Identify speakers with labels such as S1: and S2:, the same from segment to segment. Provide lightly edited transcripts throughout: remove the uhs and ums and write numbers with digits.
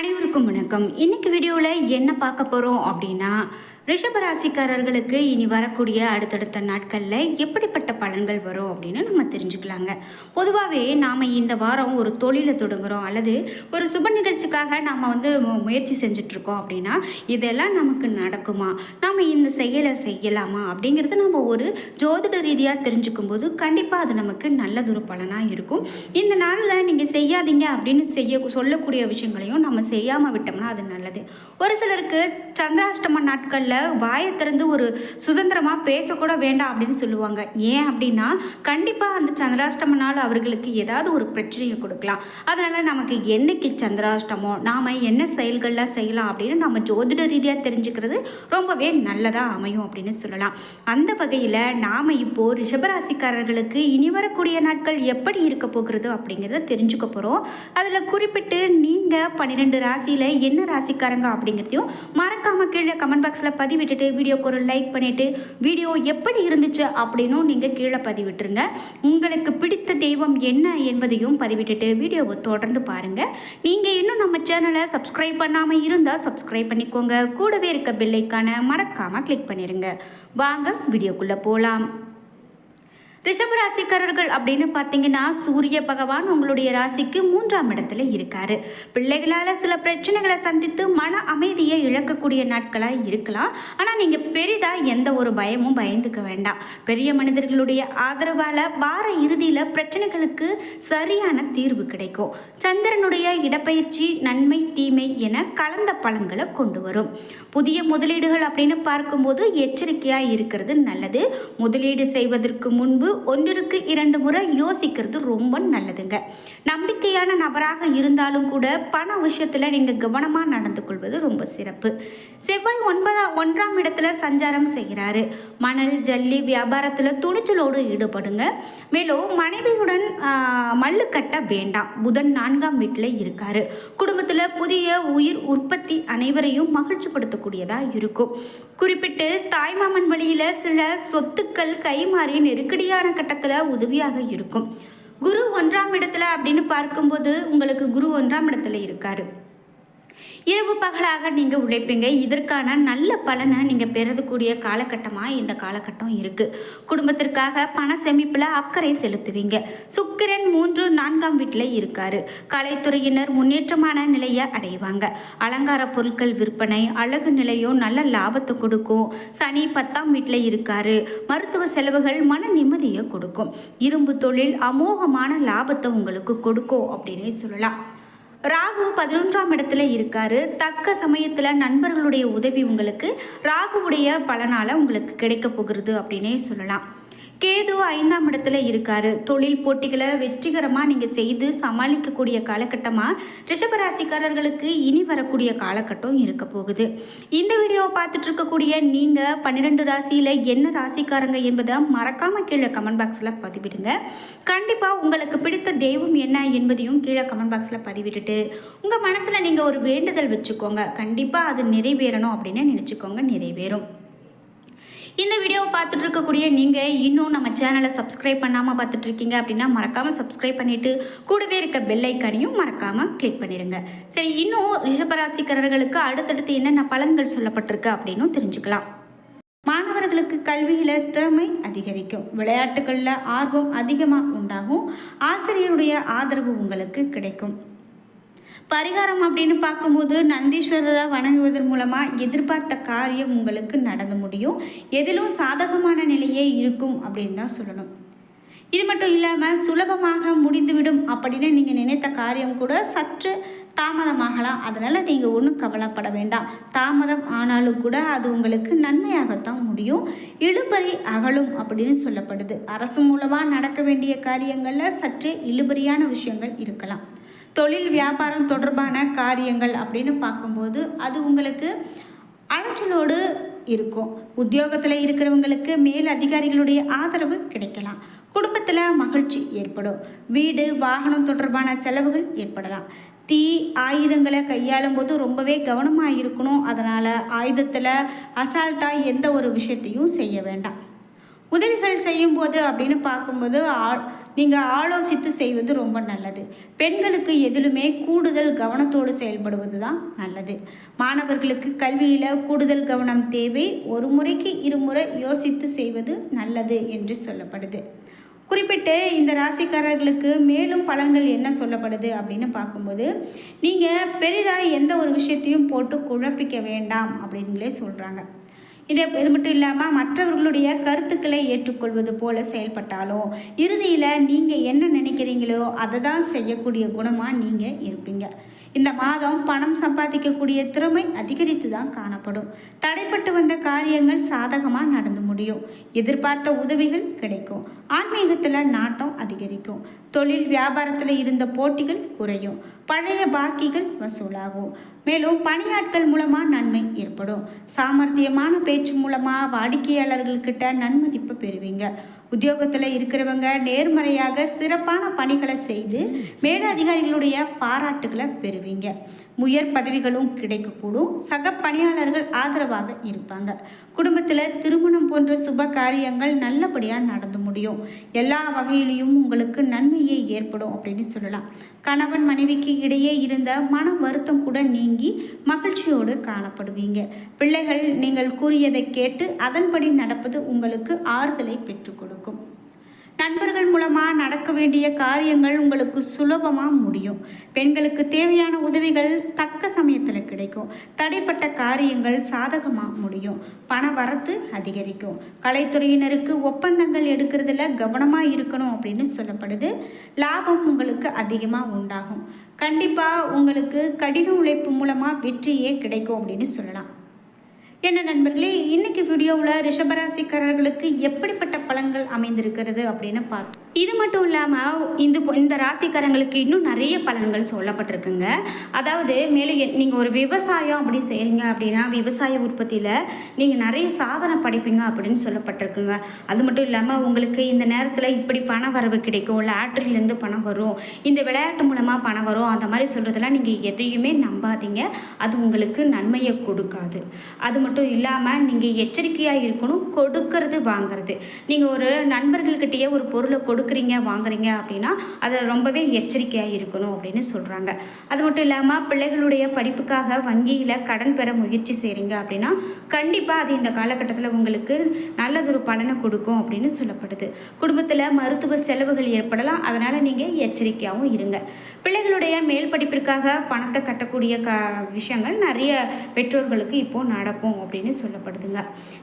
S1: அனைவருக்கும் வணக்கம். இன்னைக்கு வீடியோவில் என்ன பார்க்க போகிறோம் அப்படின்னா, ரிஷபராசிக்காரர்களுக்கு இனி வரக்கூடிய அடுத்தடுத்த நாட்களில் எப்படிப்பட்ட பலன்கள் வரும் அப்படின்னு நம்ம தெரிஞ்சுக்கலாங்க. பொதுவாகவே நாம் இந்த வாரம் ஒரு தொழிலை தொடங்குகிறோம் அல்லது ஒரு சுப நிகழ்ச்சிக்காக நாம் முயற்சி செஞ்சிட்ருக்கோம் அப்படின்னா, இதெல்லாம் நமக்கு நடக்குமா, நாம் இந்த செயலை செய்யலாமா அப்படிங்கிறது நம்ம ஒரு ஜோதிட ரீதியாக தெரிஞ்சுக்கும் போது கண்டிப்பாக அது நமக்கு நல்லதொரு பலனாக இருக்கும். இந்த நாளில் நீங்கள் செய்யாதீங்க அப்படின்னு சொல்லக்கூடிய விஷயங்களையும் நம்ம செய்யாமல் விட்டோம்னா அது நல்லது. ஒரு சிலருக்கு சந்திராஷ்டம நாட்களில் வாயை திறந்து ஒரு சுதந்திரமாக பேசக்கூட வேண்டாம் அப்படின்னு சொல்லுவாங்க. ஏன் அப்படின்னா, கண்டிப்பாக அந்த சந்திராஷ்டம நாள் அவர்களுக்கு ஏதாவது ஒரு பிரச்சனையை கொடுக்கலாம். அதனால் நமக்கு என்னைக்கு சந்திராஷ்டமோ நாம் என்ன செயல்கள்லாம் செய்யலாம் அப்படின்னு நம்ம ஜோதிட ரீதியாக தெரிஞ்சுக்கிறது ரொம்பவே நல்லதாக அமையும் அப்படின்னு சொல்லலாம். அந்த வகையில் நாம் இப்போது ரிஷபராசிக்காரர்களுக்கு இனி வரக்கூடிய நாட்கள் எப்படி இருக்க போகிறது அப்படிங்கிறத தெரிஞ்சுக்க போகிறோம். அதில் குறிப்பிட்டு நீங்கள் 12 ராசியில் என்ன ராசிக்காரங்க அப்படிங்கிறதையும் மறக்காமல் கீழே கமெண்ட் பாக்ஸில் பதிவிட்டுட்டு வீடியோக்கு ஒரு லைக் பண்ணிவிட்டு வீடியோ எப்படி இருந்துச்சு அப்படின்னும் நீங்கள் கீழே பதிவிட்டுருங்க. உங்களுக்கு பிடித்த தெய்வம் என்ன என்பதையும் பதிவிட்டுட்டு வீடியோவை தொடர்ந்து பாருங்கள். நீங்கள் இன்னும் நம்ம சேனலை சப்ஸ்கிரைப் பண்ணாமல் இருந்தால் சப்ஸ்கிரைப் பண்ணிக்கோங்க. கூடவே இருக்க பெல் ஐக்கானை மறக்காமல் கிளிக் பண்ணிடுங்க. வாங்க வீடியோக்குள்ளே போகலாம். ரிஷபராசிக்காரர்கள் அப்படின்னு பார்த்தீங்கன்னா, சூரிய பகவான் உங்களுடைய ராசிக்கு 3ஆம் இடத்துல இருக்காரு. பிள்ளைகளால் சில பிரச்சனைகளை சந்தித்து மன அமைதியை இழக்கக்கூடிய நாட்களாக இருக்கலாம். ஆனால் நீங்கள் பெரிதாக எந்த ஒரு பயமும் பயந்துக்க வேண்டாம். பெரிய மனிதர்களுடைய ஆதரவால் வார இறுதியில் பிரச்சனைகளுக்கு சரியான தீர்வு கிடைக்கும். சந்திரனுடைய இடப்பெயர்ச்சி நன்மை தீமை என கலந்த பலன்களை கொண்டு வரும். புதிய முதலீடுகள் அப்படின்னு பார்க்கும்போது எச்சரிக்கையாக இருக்கிறது நல்லது. முதலீடு செய்வதற்கு முன்பு 1க்கு 2 முறை யோசிக்கிறது ரொம்ப நல்லதுங்க. நம்பிக்கையான நபராக இருந்தாலும் கூட பண விஷயத்தில் நீங்கள் கவனமாக நடந்து கொள்வது ரொம்ப சிறப்பு. செவ்வாய் 1ஆம் இடத்துல சஞ்சாரம் செய்கிறாரு. மணல் ஜல்லி வியாபாரத்தில் துணிச்சலோடு ஈடுபடுங்க. மேலும் மனைவியுடன் மல்லு கட்ட வேண்டாம். புதன் 4ஆம் வீட்டில் இருக்காரு. குடும்பத்தில் புதிய உயிர் உற்பத்தி அனைவரையும் மகிழ்ச்சிப்படுத்தக்கூடியதாக இருக்கும். குறிப்பிட்டு தாய்மாமன் வழியில் சில சொத்துக்கள் கைமாறி நெருக்கடியான கட்டத்தில் உதவியாக இருக்கும். குரு 1ஆம் இடத்துல அப்படின்னு பார்க்கும்போது உங்களுக்கு குரு 1ஆம் இடத்துல இருக்காரு. இரவு பகலாக நீங்கள் உழைப்பீங்க. இதற்கான நல்ல பலனை நீங்கள் பெறக்கூடிய காலகட்டமாக இந்த காலகட்டம் இருக்குது. குடும்பத்திற்காக பண சேமிப்பில் அக்கறை செலுத்துவீங்க. சுக்கிரன் 3, 4ஆம் வீட்டில் இருக்காரு. கலைத்துறையினர் முன்னேற்றமான நிலையை அடைவாங்க. அலங்கார பொருட்கள் விற்பனை அழகு நிலையும் நல்ல லாபத்தை கொடுக்கும். சனி 10ஆம் வீட்டில் இருக்காரு. மருத்துவ செலவுகள் மன நிம்மதியை கொடுக்கும். இரும்பு தொழில் அமோகமான லாபத்தை உங்களுக்கு கொடுக்கும் அப்படின்னே சொல்லலாம். ராகு 11ஆம் இடத்துல இருக்காரு. தக்க சமயத்தில் நண்பர்களுடைய உதவி உங்களுக்கு ராகுவுடைய பலனால் உங்களுக்கு கிடைக்க போகிறது அப்படின்னே சொல்லலாம். கேது 5ஆம் இடத்துல இருக்காரு. தொழில் போட்டிகளை வெற்றிகரமாக நீங்கள் செய்து சமாளிக்கக்கூடிய காலகட்டமாக ரிஷபராசிக்காரர்களுக்கு இனி வரக்கூடிய காலகட்டம் இருக்க போகுது. இந்த வீடியோவை பார்த்துட்டு இருக்கக்கூடிய நீங்கள் 12 ராசியில் என்ன ராசிக்காரங்க என்பதை மறக்காமல் கீழே கமெண்ட் பாக்ஸில் பதிவிடுங்க. கண்டிப்பாக உங்களுக்கு பிடித்த தெய்வம் என்ன என்பதையும் கீழே கமெண்ட் பாக்ஸில் பதிவிட்டுட்டு உங்கள் மனசில் நீங்கள் ஒரு வேண்டுதல் வச்சுக்கோங்க. கண்டிப்பாக அது நிறைவேறணும் அப்படின்னு நினச்சிக்கோங்க, நிறைவேறும். இந்த வீடியோவை பார்த்துட்டு இருக்கக்கூடிய நீங்கள் இன்னும் நம்ம சேனலை சப்ஸ்கிரைப் பண்ணாமல் பார்த்துட்ருக்கீங்க அப்படின்னா மறக்காமல் சப்ஸ்கிரைப் பண்ணிவிட்டு கூடவே இருக்க பெல் ஐக்கானையும் மறக்காமல் கிளிக் பண்ணிடுங்க. சரி, இன்னும் ரிஷபராசிக்காரர்களுக்கு அடுத்தடுத்து என்னென்ன பலன்கள் சொல்லப்பட்டிருக்கு அப்படின்னும் தெரிஞ்சுக்கலாம். மாணவர்களுக்கு கல்வியில் திறமை அதிகரிக்கும். விளையாட்டுகளில் ஆர்வம் அதிகமாக உண்டாகும். ஆசிரியருடைய ஆதரவு உங்களுக்கு கிடைக்கும். பரிகாரம் அப்படின்னு பார்க்கும்போது நந்தீஸ்வரரை வணங்குவதன் மூலமாக எதிர்பார்த்த காரியம் உங்களுக்கு நடந்து முடியும். எதிலும் சாதகமான நிலையே இருக்கும் அப்படின்னு தான் சொல்லணும். இது மட்டும் இல்லாமல் சுலபமாக முடிந்துவிடும் அப்படின்னு நீங்கள் நினைத்த காரியம் கூட சற்று தாமதமாகலாம். அதனால் நீங்கள் ஒன்றும் கவலைப்பட வேண்டாம். தாமதம் ஆனாலும் கூட அது உங்களுக்கு நன்மையாகத்தான் முடியும். இழுபறி அகலும் அப்படின்னு சொல்லப்படுது. அரசு மூலமாக நடக்க வேண்டிய காரியங்களில் சற்று இழுபறியான விஷயங்கள் இருக்கலாம். தொழில் வியாபாரம் தொடர்பான காரியங்கள் அப்படின்னு பார்க்கும்போது அது உங்களுக்கு அலைச்சலோடு இருக்கும். உத்தியோகத்தில் இருக்கிறவங்களுக்கு மேல் அதிகாரிகளுடைய ஆதரவு கிடைக்கலாம். குடும்பத்தில் மகிழ்ச்சி ஏற்படும். வீடு வாகனம் தொடர்பான செலவுகள் ஏற்படலாம். தீ ஆயுதங்களை கையாளும் போது ரொம்பவே கவனமாக இருக்கணும். அதனால் ஆயுதத்தில் அசால்ட்டாக எந்த ஒரு விஷயத்தையும் செய்ய வேண்டாம். உதவிகள் செய்யும்போது அப்படின்னு பார்க்கும்போது நீங்கள் ஆலோசித்து செய்வது ரொம்ப நல்லது. பெண்களுக்கு எதிலுமே கூடுதல் கவனத்தோடு செயல்படுவது தான் நல்லது. மாணவர்களுக்கு கல்வியில் கூடுதல் கவனம் தேவை. ஒரு முறைக்கு இருமுறை யோசித்து செய்வது நல்லது என்று சொல்லப்படுது. குறிப்பிட்டு இந்த ராசிக்காரர்களுக்கு மேலும் பலன்கள் என்ன சொல்லப்படுது அப்படின்னு பார்க்கும்போது, நீங்கள் பெரிதாக எந்த ஒரு விஷயத்தையும் போட்டு குழப்பிக்க வேண்டாம் அப்படின்களே சொல்கிறாங்க. இது மட்டும் இல்லாமல் மற்றவர்களுடைய கருத்துக்களை ஏற்றுக்கொள்வது போல செயல்பட்டாலும் இறுதியில் நீங்கள் என்ன நினைக்கிறீங்களோ அதை தான் செய்யக்கூடிய குணமாக நீங்கள் இருப்பீங்க. இந்த மாதம் பணம் சம்பாதிக்கக்கூடிய திறமை அதிகரித்து தான் காணப்படும். தடைப்பட்டு வந்த காரியங்கள் சாதகமாக நடந்து முடியும். எதிர்பார்த்த உதவிகள் கிடைக்கும். ஆன்மீகத்தில் நாட்டம் அதிகரிக்கும். தொழில் வியாபாரத்தில் இருந்த போட்டிகள் குறையும். பழைய பாக்கிகள் வசூலாகும். மேலும் பணியாட்கள் மூலமாக நன்மை ஏற்படும். சாமர்த்தியமான பேச்சு மூலமாக வாடிக்கையாளர்கள்கிட்ட நன்மதிப்பு பெறுவீங்க. உத்தியோகத்தில் இருக்கிறவங்க நேர்மறையாக சிறப்பான பணிகளை செய்து மேலதிகாரிகளுடைய பாராட்டுகளை பெறுவீங்க. உயர் பதவிகளும் கிடைக்கக்கூடும். சக பணியாளர்கள் ஆதரவாக இருப்பாங்க. குடும்பத்தில் திருமணம் போன்ற சுப காரியங்கள் நல்லபடியாக நடந்து முடியும். எல்லா வகையிலையும் உங்களுக்கு நன்மையே ஏற்படும் அப்படின்னு சொல்லலாம். கணவன் மனைவிக்கு இடையே இருந்த மன வருத்தம் கூட நீங்கி மகிழ்ச்சியோடு காணப்படுவீங்க. பிள்ளைகள் நீங்கள் கூறியதை கேட்டு அதன்படி நடப்பது உங்களுக்கு ஆறுதலை பெற்றுக் கொடுக்கும். நண்பர்கள் மூலமாக நடக்க வேண்டிய காரியங்கள் உங்களுக்கு சுலபமாக முடியும். பெண்களுக்கு தேவையான உதவிகள் தக்க சமயத்தில் கிடைக்கும். தடைப்பட்ட காரியங்கள் சாதகமாக முடியும். பண வரத்து அதிகரிக்கும். கலைத்துறையினருக்கு ஒப்பந்தங்கள் எடுக்கிறதுல கவனமாக இருக்கணும் அப்படின்னு சொல்லப்படுது. லாபம் உங்களுக்கு அதிகமாக உண்டாகும். கண்டிப்பாக உங்களுக்கு கடின உழைப்பு மூலமாக வெற்றியே கிடைக்கும் அப்படின்னு சொல்லலாம். என்ன நண்பர்களே, இன்னைக்கு வீடியோவில் ரிஷபராசிக்காரர்களுக்கு எப்படிப்பட்ட பலன்கள் அமைந்திருக்கிறது அப்படின்னு பார்ப்போம். இது மட்டும் இல்லாமல் இந்த ராசிக்காரங்களுக்கு இன்னும் நிறைய பலன்கள் சொல்லப்பட்டிருக்குங்க. அதாவது மேலும் நீங்கள் ஒரு விவசாயம் அப்படி செய்கிறீங்க அப்படின்னா விவசாய உற்பத்தியில் நீங்கள் நிறைய சாதனை படைப்பீங்க அப்படின்னு சொல்லப்பட்டிருக்குங்க. அது மட்டும் இல்லாமல் உங்களுக்கு இந்த நேரத்தில் இப்படி பண வரவு கிடைக்கும், லாட்ரிலேருந்து பணம் வரும், இந்த விளையாட்டு மூலமாக பணம் வரும், அந்த மாதிரி சொல்கிறதெல்லாம் நீங்கள் எதையுமே நம்பாதீங்க. அது உங்களுக்கு நன்மையை கொடுக்காது. அது மட்டும் இல்லாமல் நீங்கள் எச்சரிக்கையாக இருக்கணும். கொடுக்கறது வாங்கிறது, நீங்கள் ஒரு நண்பர்கள்கிட்டயே ஒரு பொருளை கொடுக்குறீங்க வாங்குறீங்க அப்படின்னா அதில் ரொம்பவே எச்சரிக்கையாக இருக்கணும் அப்படின்னு சொல்கிறாங்க. அது மட்டும் இல்லாமல் பிள்ளைகளுடைய படிப்புக்காக வங்கியில் கடன் பெற முயற்சி செய்கிறீங்க அப்படின்னா கண்டிப்பாக அது இந்த காலகட்டத்தில் உங்களுக்கு நல்லதொரு பலனை கொடுக்கும் அப்படின்னு சொல்லப்படுது. குடும்பத்தில் மருத்துவ செலவுகள் ஏற்படலாம், அதனால் நீங்கள் எச்சரிக்கையாகவும் இருங்க. பிள்ளைகளுடைய மேல் படிப்பிற்காக பணத்தை கட்டக்கூடிய விஷயங்கள் நிறைய பெற்றோர்களுக்கு இப்போது நடக்கும் அப்படின்னு சொல்லப்படுதுங்க.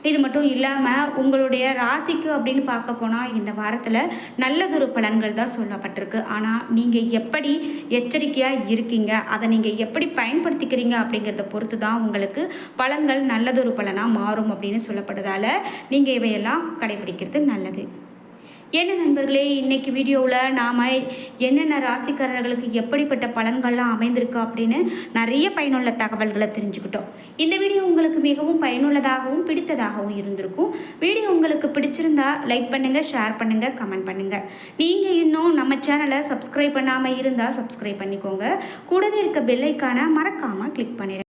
S1: இது மட்டும் இல்லாமல் உங்களுடைய ராசிக்கு அப்படின்னு பார்க்க போனால் இந்த வாரத்தில் நல்லதொரு பலன்கள் தான் சொல்லப்பட்டிருக்கு. ஆனால் நீங்கள் எப்படி எச்சரிக்கையாக இருக்கீங்க, அதை நீங்கள் எப்படி பயன்படுத்திக்கிறீங்க அப்படிங்கிறத பொறுத்து தான் உங்களுக்கு பலன்கள் நல்லதொரு பலனாக மாறும் அப்படின்னு சொல்லப்படுறதால நீங்கள் இவையெல்லாம் கடைபிடிக்கிறது நல்லது. என்ன நண்பர்களே, இன்றைக்கி வீடியோவில் நாம் என்னென்ன ராசிக்காரர்களுக்கு எப்படிப்பட்ட பலன்கள்லாம் அமைந்திருக்கு அப்படின்னு நிறைய பயனுள்ள தகவல்களை தெரிஞ்சுக்கிட்டோம். இந்த வீடியோ உங்களுக்கு மிகவும் பயனுள்ளதாகவும் பிடித்ததாகவும் இருந்திருக்கும். வீடியோ உங்களுக்கு பிடிச்சிருந்தா லைக் பண்ணுங்கள், ஷேர் பண்ணுங்கள், கமெண்ட் பண்ணுங்கள். நீங்கள் இன்னும் நம்ம சேனலை சப்ஸ்கிரைப் பண்ணாமல் இருந்தால் சப்ஸ்கிரைப் பண்ணிக்கோங்க. கூடவே இருக்க பெல் ஐக்கானை மறக்காமல் கிளிக் பண்ணிடுங்க.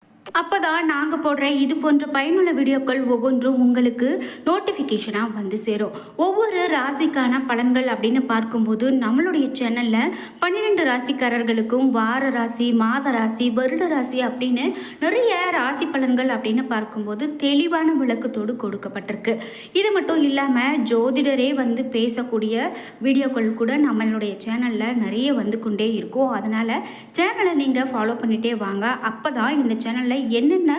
S1: அப்போ தான் நாங்கள் போடுற இது போன்ற பயனுள்ள வீடியோக்கள் ஒவ்வொன்றும் உங்களுக்கு நோட்டிஃபிகேஷனாக வந்து சேரும். ஒவ்வொரு ராசிக்கான பலன்கள் அப்படின்னு பார்க்கும்போது நம்மளுடைய சேனலில் 12 ராசிக்காரர்களுக்கும் வார ராசி, மாத ராசி, வருட ராசி அப்படின்னு நிறைய ராசி பலன்கள் அப்படின்னு பார்க்கும்போது தெளிவான விளக்கத்தோடு கொடுக்கப்பட்டிருக்கு. இது மட்டும் இல்லாமல் ஜோதிடரே வந்து பேசக்கூடிய வீடியோக்கள் கூட நம்மளுடைய சேனலில் நிறைய வந்து கொண்டே இருக்கும். அதனால் சேனலை நீங்கள் ஃபாலோ பண்ணிகிட்டே வாங்க. அப்போ தான் இந்த சேனலில் என்னென்ன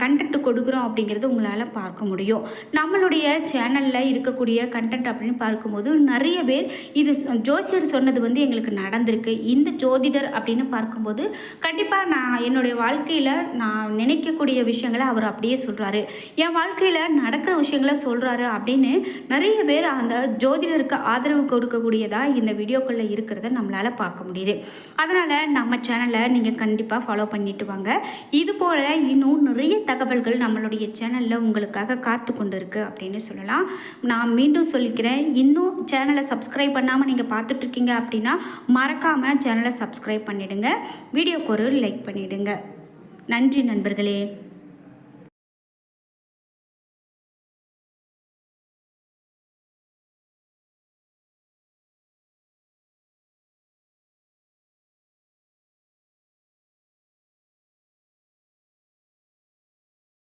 S1: கண்டென்ட் கொடுக்குறோம் அப்படிங்கிறது உங்களால் பார்க்க முடியும். நம்மளுடைய சேனலில் இருக்கக்கூடிய கண்டென்ட் அப்படின்னு பார்க்கும்போது நிறைய பேர் இது ஜோசியர் சொன்னது வந்து எங்களுக்கு நடந்திருக்கு, இந்த ஜோதிடர் அப்படின்னு பார்க்கும்போது கண்டிப்பாக நான் என்னுடைய வாழ்க்கையில் நான் நினைக்கக்கூடிய விஷயங்களை அவர் அப்படியே சொல்கிறாரு, என் வாழ்க்கையில் நடக்கிற விஷயங்களை சொல்கிறாரு அப்படின்னு நிறைய பேர் அந்த ஜோதிடருக்கு ஆதரவு கொடுக்கக்கூடியதாக இந்த வீடியோக்களில் இருக்கிறத நம்மளால் பார்க்க முடியுது. அதனால் நம்ம சேனலை நீங்கள் கண்டிப்பாக ஃபாலோ பண்ணிட்டு வாங்க. இது போல் இன்னும் நிறைய தகவல்கள் நம்மளுடைய சேனலில் உங்களுக்காக காத்து கொண்டு இருக்கு அப்படின்னு சொல்லலாம். நான் மீண்டும் சொல்லிக்கிறேன், இன்னும் சேனலை சப்ஸ்கிரைப் பண்ணாமல் நீங்கள் பார்த்துட்ருக்கீங்க அப்படின்னா மறக்காமல் சேனலை சப்ஸ்கிரைப் பண்ணிவிடுங்க. வீடியோக்கு ஒரு லைக் பண்ணிவிடுங்க. நன்றி நண்பர்களே.